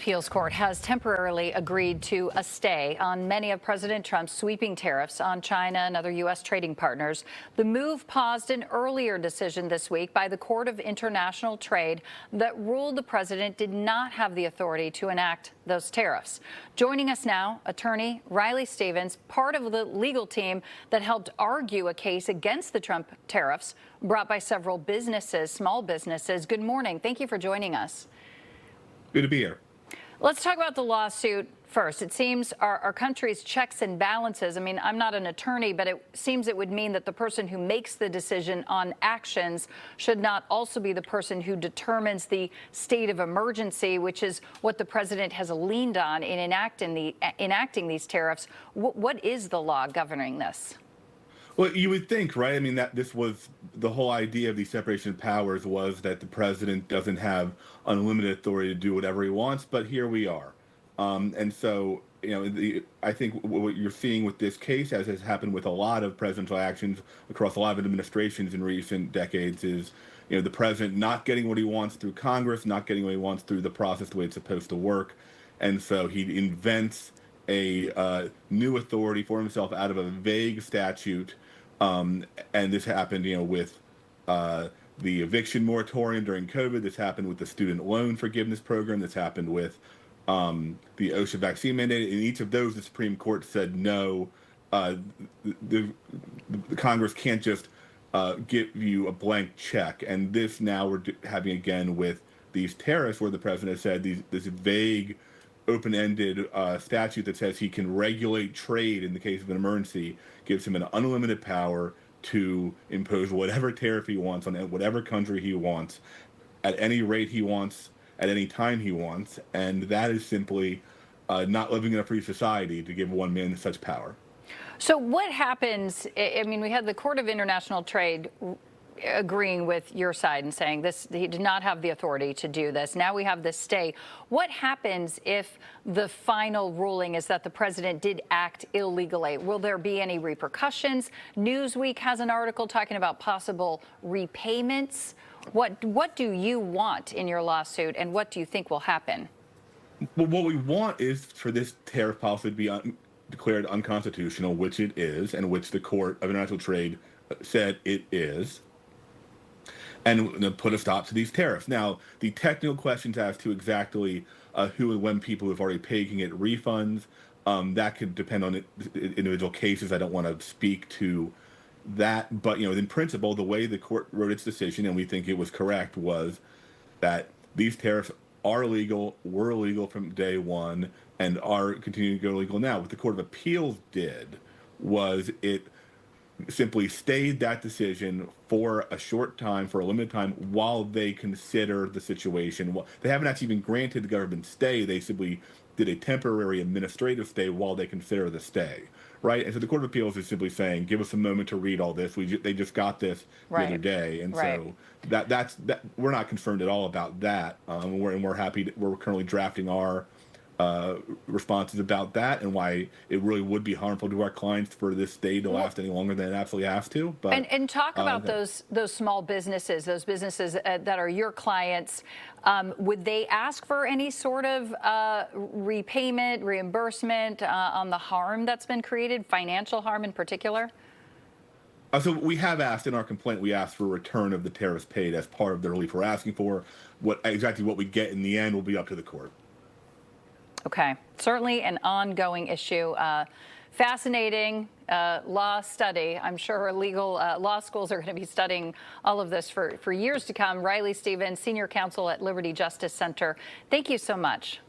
Appeals Court has temporarily agreed to a stay on many of President Trump's sweeping tariffs on China and other U.S. trading partners. The move paused an earlier decision this week by the Court of International Trade that ruled the president did not have the authority to enact those tariffs. Joining us now, attorney Reilly Stephens, part of the legal team that helped argue a case against the Trump tariffs brought by several businesses, small businesses. Good morning. Thank you for joining us. Good to be here. Let's talk about the lawsuit first. It seems our country's checks and balances, I mean, I'm not an attorney, but it seems it would mean that the person who makes the decision on actions should not also be the person who determines the state of emergency, which is what the president has leaned on in enacting these tariffs. What is the law governing this? Well, you would think, right? I mean, that this was the whole idea of the separation of powers was that the president doesn't have unlimited authority to do whatever he wants, but here we are. And so, you know, I think what you're seeing with this case, as has happened with a lot of presidential actions across a lot of administrations in recent decades, is, you know, the president not getting what he wants through Congress, not getting what he wants through the process the way it's supposed to work. And so he invents a new authority for himself out of a vague statute. And this happened, you know, with the eviction moratorium during COVID. This happened with the student loan forgiveness program. This happened with the OSHA vaccine mandate. In each of those, the Supreme Court said no. The Congress can't just give you a blank check. And this now we're having again with these tariffs, where the president said this vague, open-ended statute that says he can regulate trade in the case of an emergency, gives him an unlimited power to impose whatever tariff he wants on whatever country he wants, at any rate he wants, at any time he wants. And that is simply not living in a free society to give one man such power. So what happens? I mean, we had the Court of International Trade agreeing with your side and saying this, he did not have the authority to do this. Now we have this stay. What happens if the final ruling is that the president did act illegally? Will there be any repercussions? Newsweek has an article talking about possible repayments. What do you want in your lawsuit, and what do you think will happen? Well, what we want is for this tariff policy to be declared unconstitutional, which it is, and which the Court of International Trade said it is, and put a stop to these tariffs. Now, the technical questions as to exactly who and when people who have already paid can get refunds, that could depend on individual cases. I don't want to speak to that. But, you know, in principle, the way the court wrote its decision, and we think it was correct, was that these tariffs are legal, were legal from day one, and are continuing to go legal now. What the Court of Appeals did was it simply stayed that decision for a short time, for a limited time, while they consider the situation. They haven't actually been granted the government stay. They simply did a temporary administrative stay while they consider the stay, right? And so the Court of Appeals is simply saying, give us a moment to read all this. They just got this the other day. And so that's we're not concerned at all about that. We're happy we're currently drafting our responses about that, and why it really would be harmful to our clients for this stay to last any longer than it absolutely has to. But and talk about those small businesses, those businesses that are your clients. Would they ask for any sort of repayment, reimbursement on the harm that's been created, financial harm in particular? So we have asked in our complaint, we asked for a return of the tariffs paid as part of the relief we're asking for. Exactly what we get in the end will be up to the court. Okay, certainly an ongoing issue. Fascinating law study. I'm sure legal law schools are going to be studying all of this for years to come. Reilly Stephens, Senior Counsel at Liberty Justice Center. Thank you so much.